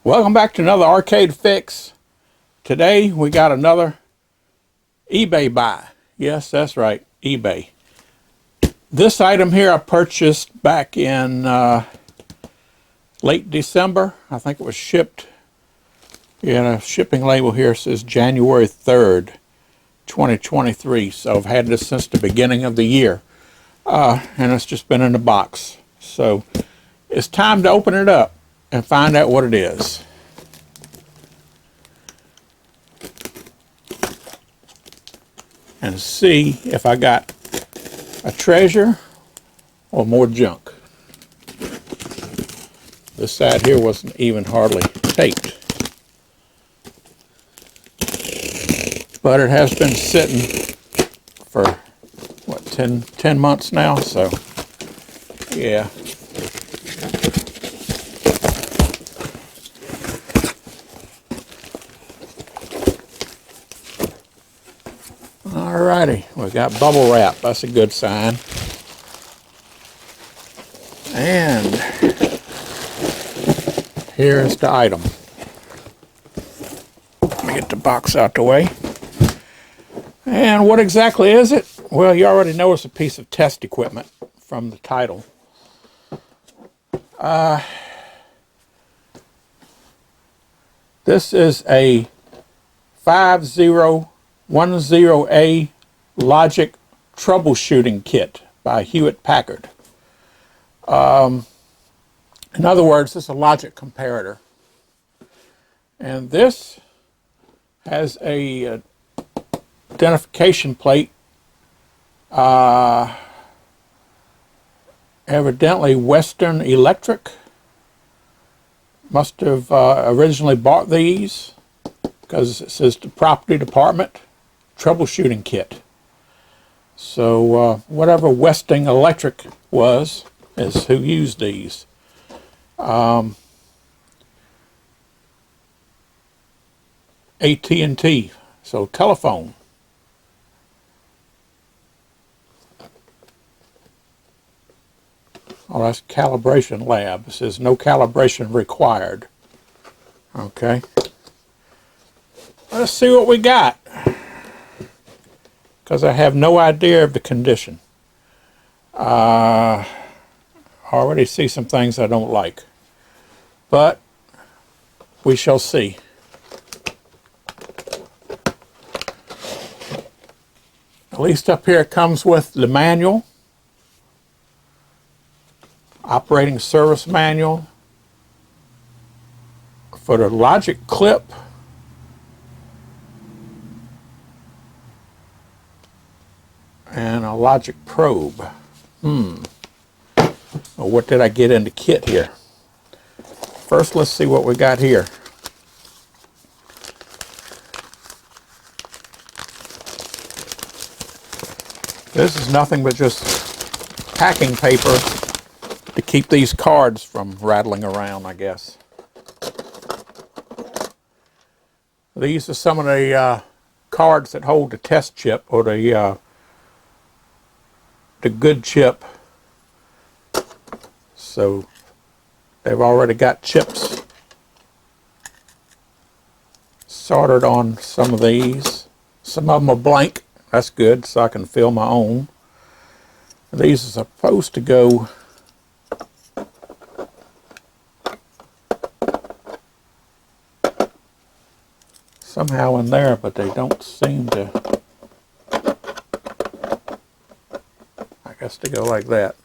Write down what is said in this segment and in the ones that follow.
Welcome back to another arcade fix. Today we got another eBay buy. Yes, that's right, eBay. This item here I purchased back in late December. I think it was shipped. Yeah, a shipping label here says January 3rd, 2023. So I've had this since the beginning of the year. And it's just been in the box. So it's time to open it up and find out what it is. And see if I got a treasure or more junk. This side here wasn't even hardly taped. But it has been sitting for, what, 10 months now, so yeah. Alrighty, we got bubble wrap. That's a good sign. And here's the item. Let me get the box out the way. And what exactly is it? Well, you already know it's a piece of test equipment from the title. This is a 5010A Logic troubleshooting kit by Hewlett Packard. In other words, this is a Logic Comparator. And this has a identification plate, evidently Western Electric must have originally bought these because it says the property department troubleshooting kit. So whatever Western Electric was is who used these. AT&T, so telephone. Oh, that's calibration lab. It says no calibration required. Okay. Let's see what we got. Because I have no idea of the condition. I already see some things I don't like. But we shall see. At least up here it comes with the manual. Operating service manual for the Logic clip. And a Logic probe. Well, what did I get in the kit here? First, let's see what we got here. This is nothing but just packing paper to keep these cards from rattling around, I guess. These are some of the cards that hold the test chip or the good chip. So they've already got chips soldered on some of these. Some of them are blank. That's good, so I can fill my own. These are supposed to go somehow in there, but they don't seem to. I guess to go like that.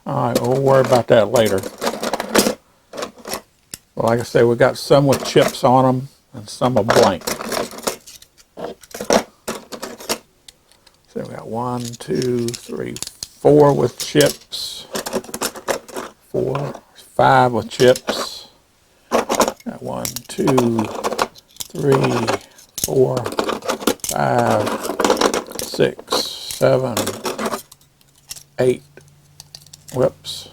Alright, we'll worry about that later. Well, like I say, we got some with chips on them and some are blank. So we got 1, 2, 3, 4 with chips. 4, 5 with chips. Got 1, 2, 3, 4, 5, 6, 7, 8. Whoops.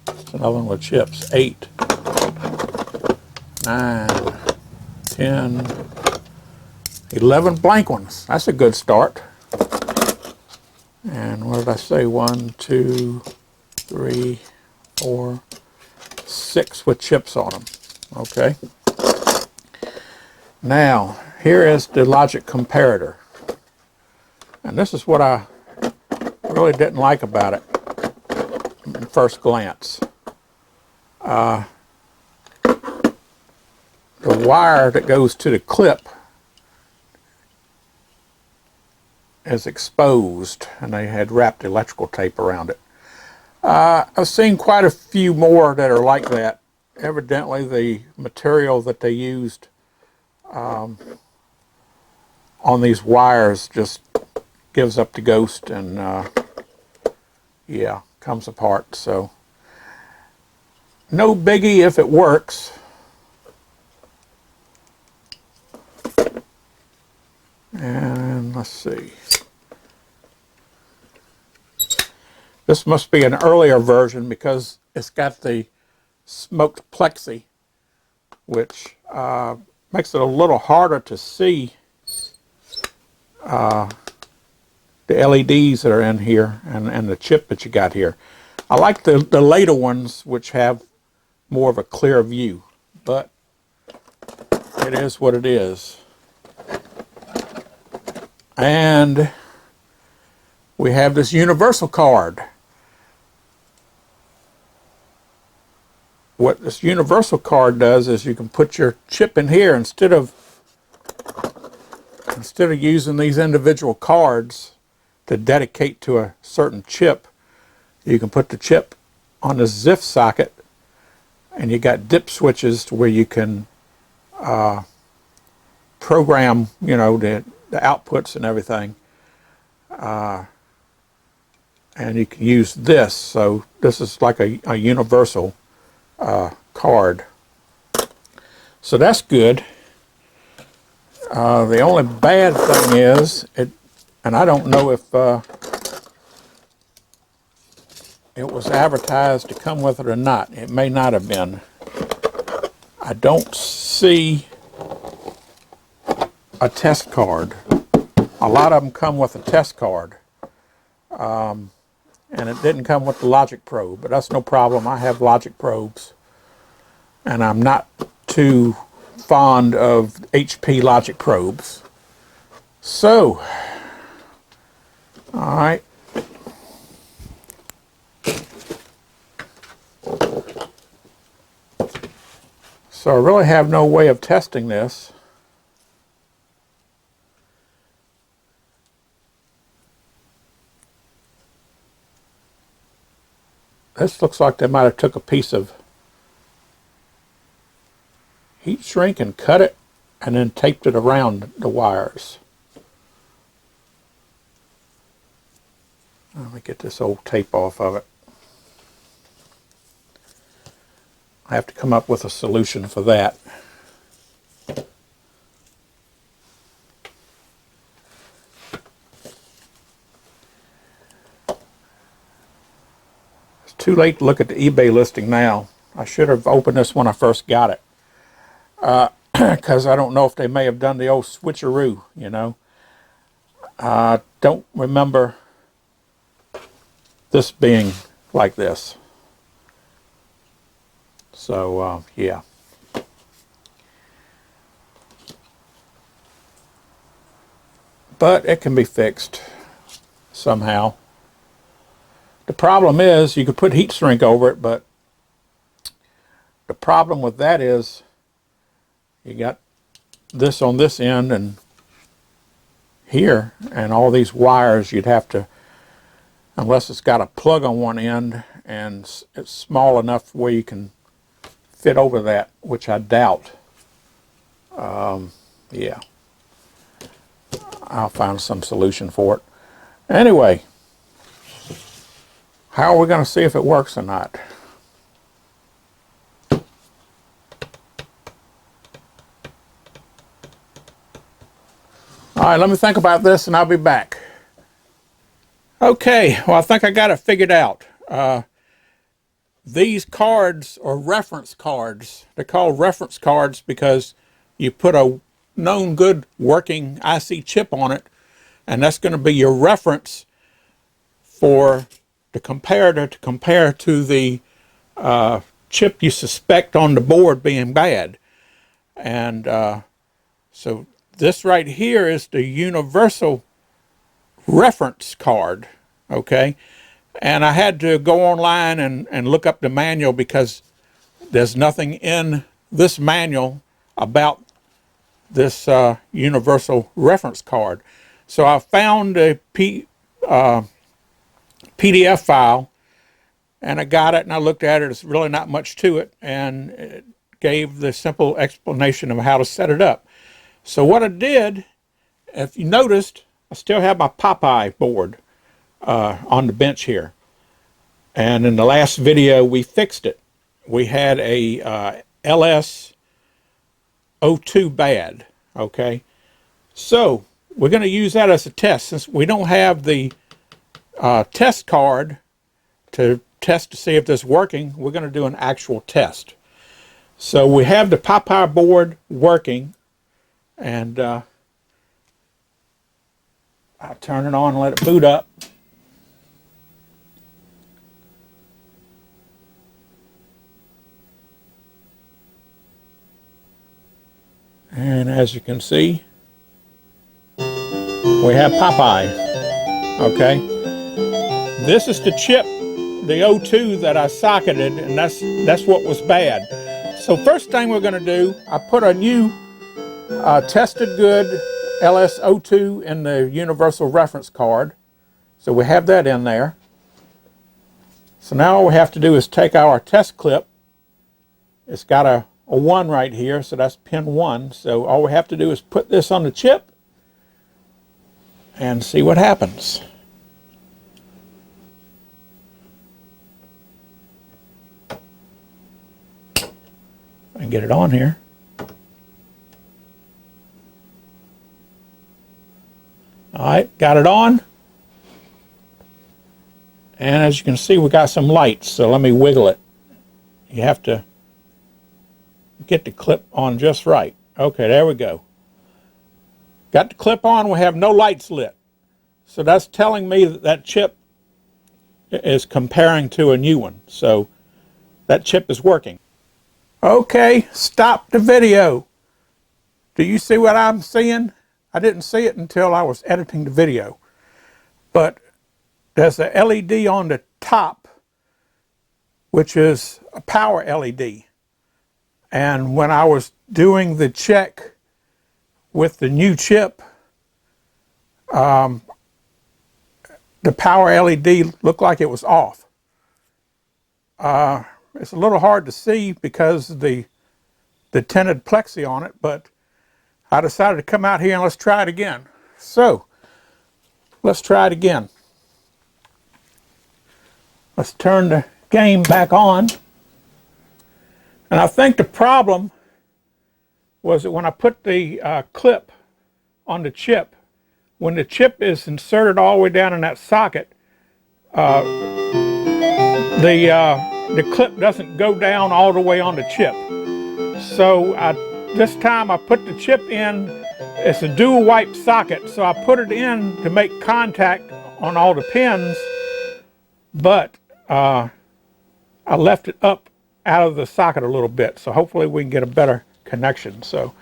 That's another one with chips. 8, 9, 10, 11 blank ones. That's a good start. And what did I say? 1, 2, 3, 4, 6 with chips on them. Okay. Now, here is the Logic Comparator. And this is what I really didn't like about it at first glance. The wire that goes to the clip is exposed, and they had wrapped electrical tape around it. I've seen quite a few more that are like that. Evidently, the material that they used on these wires just gives up the ghost, and yeah, comes apart. So no biggie if it works. And let's see. This must be an earlier version because it's got the smoked plexi, which makes it a little harder to see the LEDs that are in here and the chip that you got here. I like the later ones, which have more of a clear view, but it is what it is. And we have this universal card. What this universal card does is you can put your chip in here instead of using these individual cards to dedicate to a certain chip. You can put the chip on the ZIF socket, and you got dip switches to where you can program, you know, the outputs and everything. And you can use this. So this is like a universal card. So that's good. The only bad thing is, and I don't know if it was advertised to come with it or not. It may not have been. I don't see a test card. A lot of them come with a test card. And it didn't come with the Logic probe, but that's no problem. I have Logic probes, and I'm not too fond of HP Logic probes. So, all right. So I really have no way of testing this. This looks like they might have took a piece of heat shrink and cut it and then taped it around the wires. Let me get this old tape off of it. I have to come up with a solution for that. It's too late to look at the eBay listing now. I should have opened this when I first got it. Because I don't know if they may have done the old switcheroo, you know. I don't remember this being like this. So, yeah. But it can be fixed somehow. The problem is you could put heat shrink over it, but the problem with that is you got this on this end and here, and all these wires you'd have to, unless it's got a plug on one end and it's small enough where you can fit over that, which I doubt. Yeah. I'll find some solution for it. Anyway, how are we going to see if it works or not? All right, let me think about this and I'll be back. Okay, well, I think I got it figured out. These cards are reference cards. They're called reference cards because you put a known good working IC chip on it, and that's going to be your reference for the comparator to compare to the chip you suspect on the board being bad. And so this right here is the universal reference card, okay? And I had to go online and look up the manual because there's nothing in this manual about this universal reference card. So I found a PDF file, and I got it and I looked at it. It's really not much to it, and it gave the simple explanation of how to set it up. So what I did, if you noticed, I still have my Popeye board on the bench here. And in the last video, we fixed it. We had a LS02 bad, okay? So we're going to use that as a test. Since we don't have the test card to test to see if this is working, we're going to do an actual test. So we have the Popeye board working, and I'll turn it on and let it boot up. And as you can see, we have Popeye. Okay, this is the chip, the O2 that I socketed, and that's what was bad. So first thing we're going to do, I put a new tested good LS02 in the universal reference card. So we have that in there. So now all we have to do is take our test clip. It's got a 1 right here, so that's pin 1. So all we have to do is put this on the chip and see what happens. And get it on here. All right, got it on. And as you can see, we got some lights, so let me wiggle it. You have to get the clip on just right. Okay, there we go. Got the clip on, we have no lights lit. So that's telling me that that chip is comparing to a new one. So that chip is working. Okay, stop the video. Do you see what I'm seeing? I didn't see it until I was editing the video. But there's a LED on the top, which is a power LED. And when I was doing the check with the new chip, the power LED looked like it was off. It's a little hard to see because of the tinted plexi on it, but I decided to come out here and let's try it again. So, let's try it again. Let's turn the game back on. And I think the problem was that when I put the clip on the chip, when the chip is inserted all the way down in that socket, the clip doesn't go down all the way on the chip. So this time I put the chip in. It's a dual wipe socket, so I put it in to make contact on all the pins, but I left it up out of the socket a little bit, so hopefully we can get a better connection. So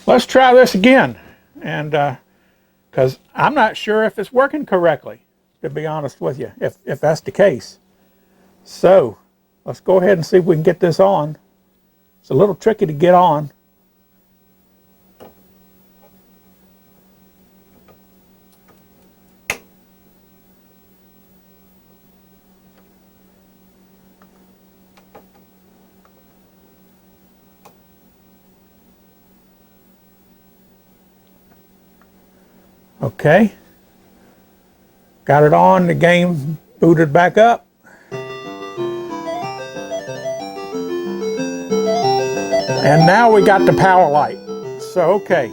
let's try this again, and because I'm not sure if it's working correctly, to be honest with you, if that's the case. So let's go ahead and see if we can get this on. It's a little tricky to get on. Okay, got it on, the game booted back up. And now we got the power light. So, okay,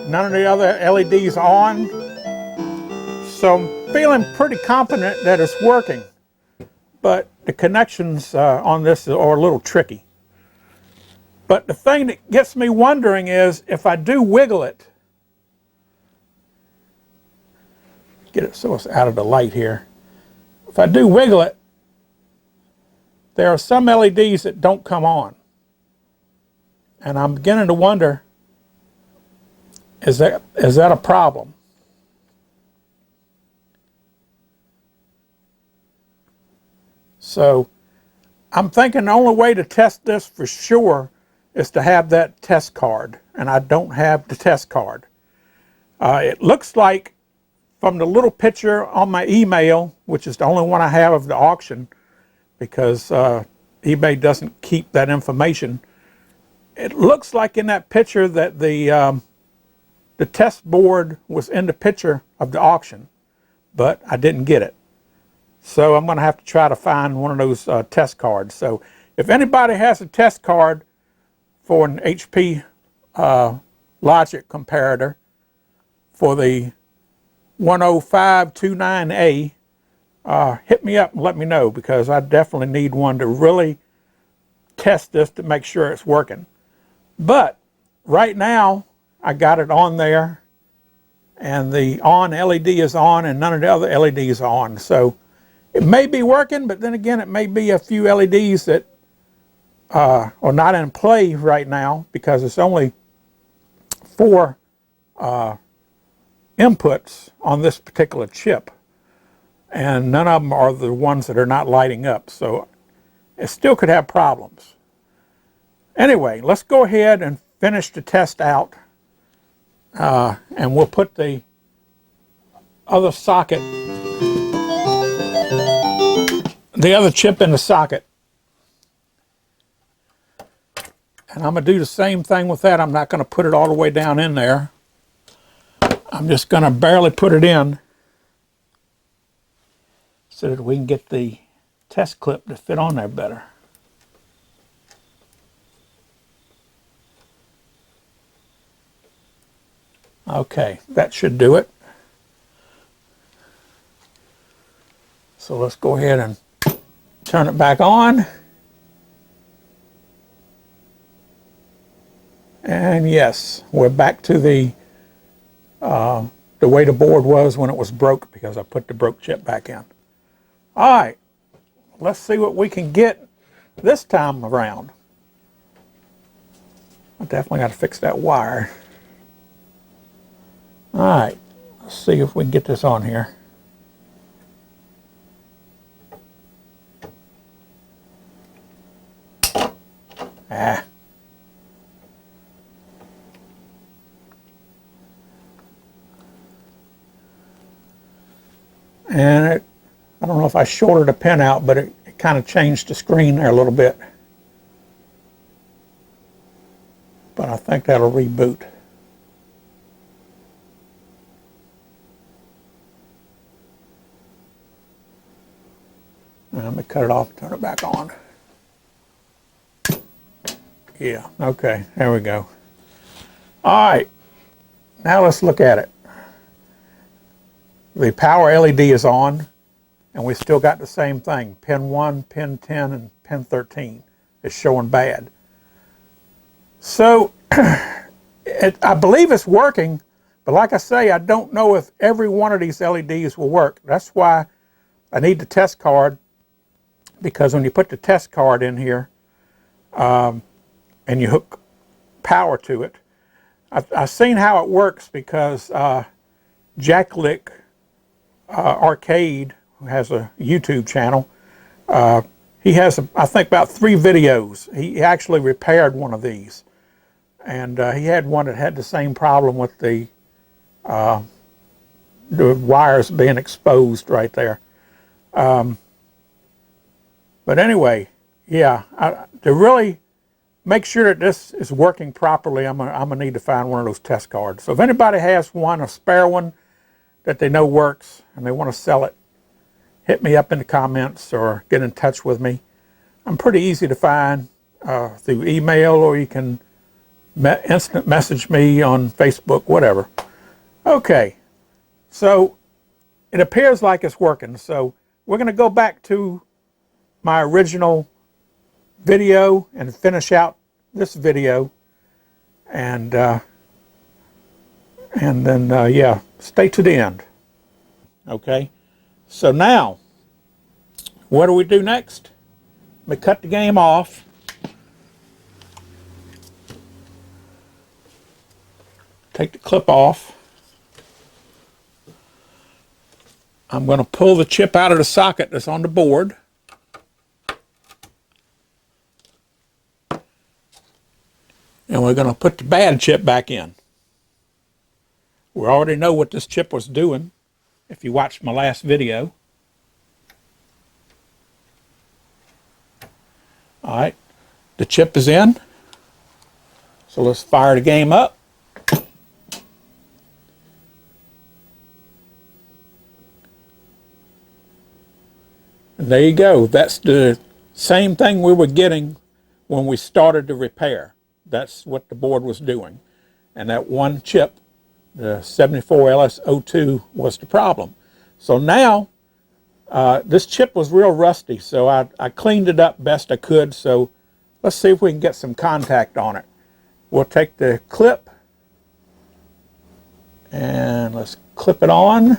none of the other LEDs on. So I'm feeling pretty confident that it's working, but the connections on this are a little tricky. But the thing that gets me wondering is if I do wiggle it, get it so it's out of the light here. If I do wiggle it, there are some LEDs that don't come on. And I'm beginning to wonder, is that a problem? So I'm thinking the only way to test this for sure is to have that test card, and I don't have the test card. It looks like from the little picture on my email, which is the only one I have of the auction, because eBay doesn't keep that information. It looks like in that picture that the test board was in the picture of the auction, but I didn't get it. So I'm going to have to try to find one of those test cards. So if anybody has a test card for an HP Logic Comparator for the 10529A, hit me up and let me know, because I definitely need one to really test this to make sure it's working. But right now I got it on there, and the on LED is on and none of the other LEDs are on. So it may be working, but then again, it may be a few LEDs that are not in play right now, because it's only 4 inputs on this particular chip, and none of them are the ones that are not lighting up. So it still could have problems. Anyway, let's go ahead and finish the test out, and we'll put the other socket, the other chip in the socket. And I'm going to do the same thing with that. I'm not going to put it all the way down in there. I'm just going to barely put it in so that we can get the test clip to fit on there better. Okay, that should do it. So let's go ahead and turn it back on. And yes, we're back to the way the board was when it was broke, because I put the broke chip back in. All right, let's see what we can get this time around. I definitely got to fix that wire. All right, let's see if we can get this on here. Ah. And I don't know if I shorted a pin out, but it kind of changed the screen there a little bit. But I think that'll reboot. Let me cut it off and turn it back on. Yeah, okay, there we go. All right, now let's look at it. The power LED is on, and we still got the same thing. Pin 1, pin 10, and pin 13 is showing bad. So I believe it's working, but like I say, I don't know if every one of these LEDs will work. That's why I need the test card, because when you put the test card in here and you hook power to it, I've seen how it works, because Jacklick Arcade, who has a YouTube channel, he has, I think, about 3 videos. He actually repaired one of these, and he had one that had the same problem with the wires being exposed right there. But anyway, yeah, to really make sure that this is working properly, I'm gonna need to find one of those test cards. So if anybody has one, a spare one that they know works, and they want to sell it, hit me up in the comments or get in touch with me. I'm pretty easy to find through email, or you can instant message me on Facebook, whatever. Okay, so it appears like it's working. So we're going to go back to my original video and finish out this video, and then yeah, stay to the end. Okay, so now what do we do next? Let me cut the game off. Take the clip off. I'm going to pull the chip out of the socket that's on the board. And we're going to put the bad chip back in. We already know what this chip was doing if you watched my last video. All right, the chip is in. So let's fire the game up. And there you go. That's the same thing we were getting when we started the repair. That's what the board was doing. And that one chip, the 74LS02, was the problem. So now, this chip was real rusty, so I cleaned it up best I could. So let's see if we can get some contact on it. We'll take the clip and let's clip it on.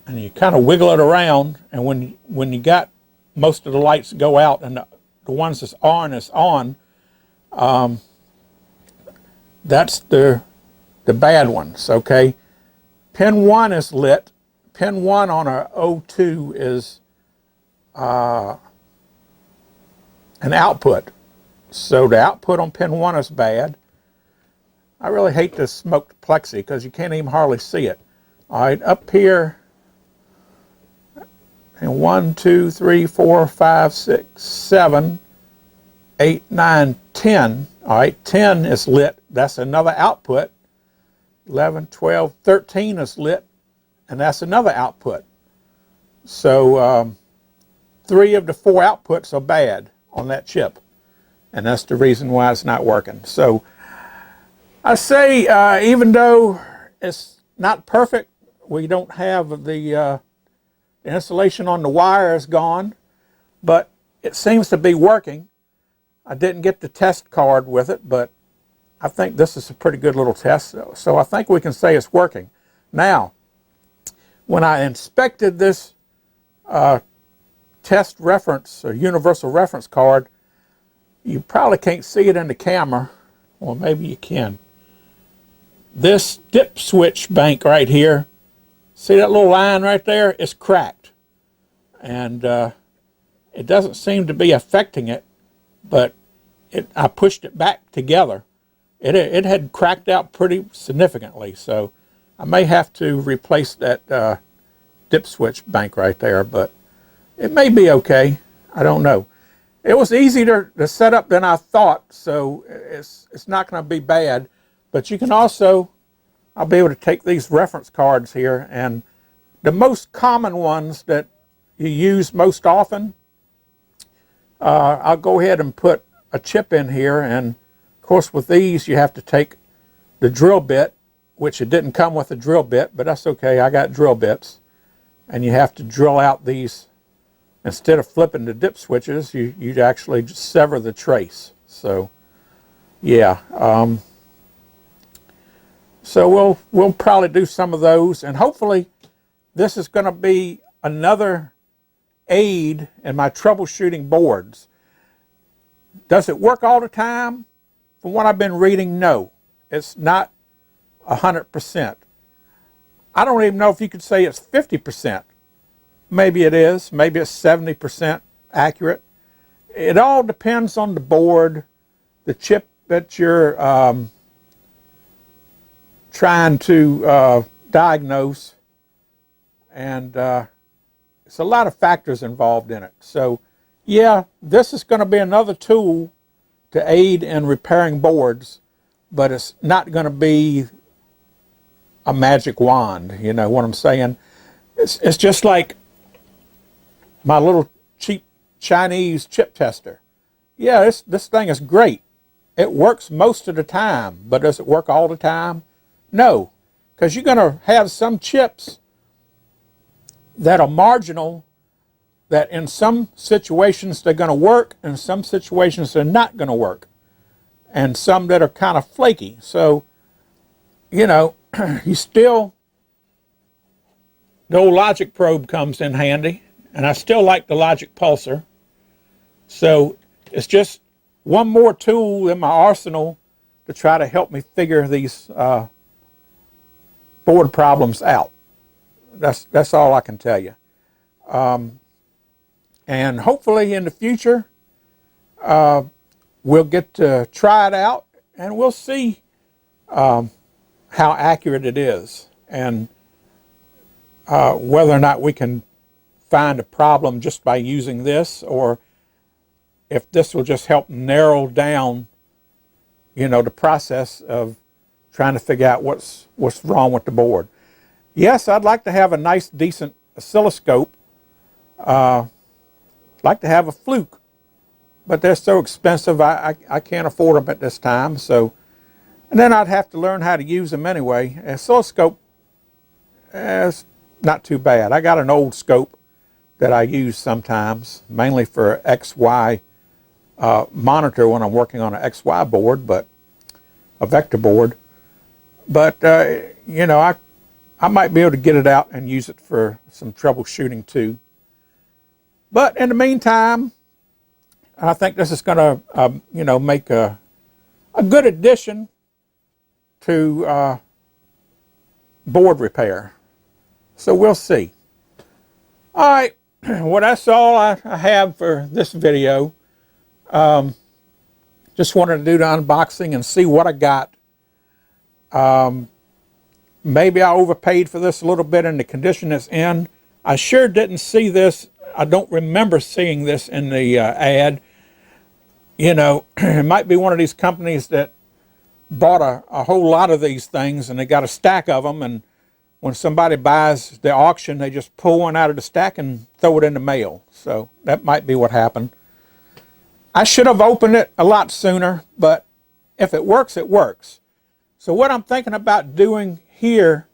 And you kind of wiggle it around, and when you got most of the lights go out and the ones that's on is on, that's the bad ones, okay? Pin 1 is lit. Pin 1 on a O2 is an output. So the output on pin 1 is bad. I really hate this smoked plexi because you can't even hardly see it. All right, up here, and 1, 2, 3, 4, 5, 6, 7, 8, 9, 10. All right, 10 is lit. That's another output. 11, 12, 13 is lit, and that's another output. So 3 of the 4 outputs are bad on that chip, and that's the reason why it's not working. So I say, even though it's not perfect, we don't have the insulation on the wire is gone, but it seems to be working. I didn't get the test card with it, but I think this is a pretty good little test, so I think we can say it's working. Now, when I inspected this test reference or universal reference card, you probably can't see it in the camera, or maybe you can. This dip switch bank right here, see that little line right there? It's cracked. And it doesn't seem to be affecting it, but I pushed it back together. It had cracked out pretty significantly, so I may have to replace that dip switch bank right there, but it may be okay. I don't know. It was easier to set up than I thought, so it's not going to be bad. But you can also, I'll be able to take these reference cards here, and the most common ones that you use most often, I'll go ahead and put a chip in here. And of course with these you have to take the drill bit, which it didn't come with a drill bit, but that's okay, I got drill bits. And you have to drill out these, instead of flipping the dip switches, you'd actually just sever the trace. So yeah, so we'll probably do some of those, and hopefully this is going to be another aid in my troubleshooting boards. Does it work all the time? From what I've been reading, no. It's not 100%. I don't even know if you could say it's 50%. Maybe it is. Maybe it's 70% accurate. It all depends on the board, the chip that you're trying to diagnose, and it's a lot of factors involved in it. So yeah, this is going to be another tool to aid in repairing boards, but it's not going to be a magic wand. You know what I'm saying? It's just like my little cheap Chinese chip tester. Yeah, this thing is great. It works most of the time, but does it work all the time? No, because you're going to have some chips that are marginal, that in some situations they're going to work, and some situations they're not going to work, and some that are kind of flaky. So you know, you still, the old Logic probe comes in handy, and I still like the Logic pulsar. So it's just one more tool in my arsenal to try to help me figure these board problems out. That's all I can tell you. And hopefully in the future, we'll get to try it out, and we'll see how accurate it is, and whether or not we can find a problem just by using this, or if this will just help narrow down, you know, the process of trying to figure out what's wrong with the board. Yes, I'd like to have a nice, decent oscilloscope. Like to have a Fluke, but they're so expensive I can't afford them at this time. So, and then I'd have to learn how to use them anyway. Oscilloscope is not too bad. I got an old scope that I use sometimes, mainly for XY monitor when I'm working on an XY board, but a vector board. But you know, I might be able to get it out and use it for some troubleshooting too. But in the meantime, I think this is going to, you know, make a good addition to board repair. So we'll see. All right, well, that's all I have for this video. Just wanted to do the unboxing and see what I got. Maybe I overpaid for this a little bit in the condition it's in. I sure didn't see this. I don't remember seeing this in the ad. You know, it might be one of these companies that bought a whole lot of these things, and they got a stack of them, and when somebody buys the auction, they just pull one out of the stack and throw it in the mail. So that might be what happened. I should have opened it a lot sooner, but if it works, it works. So what I'm thinking about doing here,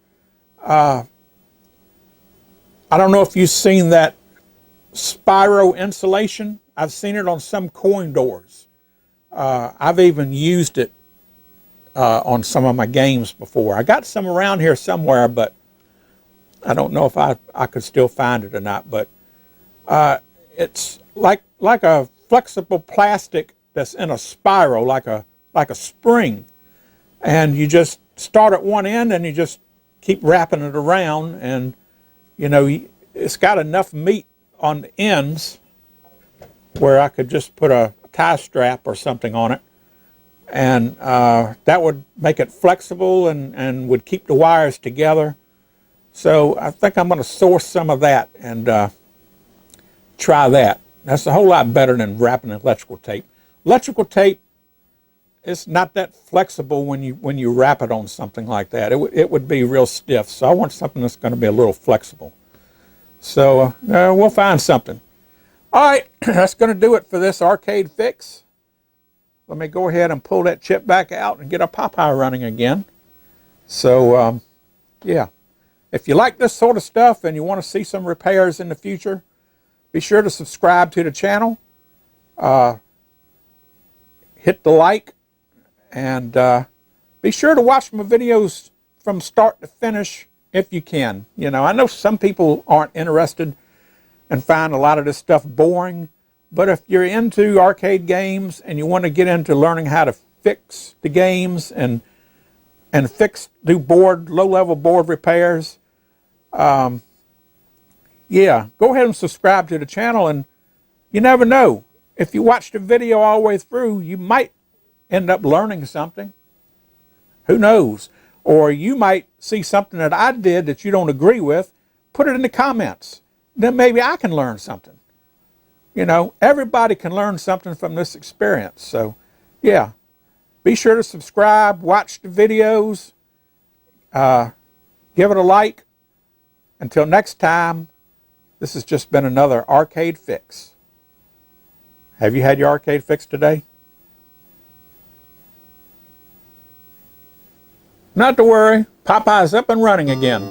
I don't know if you've seen that Spyro insulation. I've seen it on some coin doors. I've even used it on some of my games before. I got some around here somewhere, but I don't know if I could still find it or not. But it's like a flexible plastic that's in a spiral, like a spring, and you just start at one end and you just keep wrapping it around, and you know, it's got enough meat on the ends where I could just put a tie strap or something on it, and that would make it flexible and would keep the wires together. So I think I'm going to source some of that and try that. That's a whole lot better than wrapping electrical tape. Electrical tape is not that flexible when you wrap it on something like that. It would be real stiff. So I want something that's going to be a little flexible. So we'll find something. All right, that's going to do it for this arcade fix. Let me go ahead and pull that chip back out and get our Popeye running again. So, yeah. If you like this sort of stuff and you want to see some repairs in the future, be sure to subscribe to the channel. Hit the like, and be sure to watch my videos from start to finish if you can. You know, I know some people aren't interested and find a lot of this stuff boring, but if you're into arcade games and you want to get into learning how to fix the games and do low-level board repairs, yeah, go ahead and subscribe to the channel, and you never know. If you watch the video all the way through, you might end up learning something. Who knows? Or you might see something that I did that you don't agree with, put it in the comments. Then maybe I can learn something. You know, everybody can learn something from this experience. So, yeah, be sure to subscribe, watch the videos, give it a like. Until next time, this has just been another arcade fix. Have you had your arcade fix today? Not to worry, Popeye's up and running again.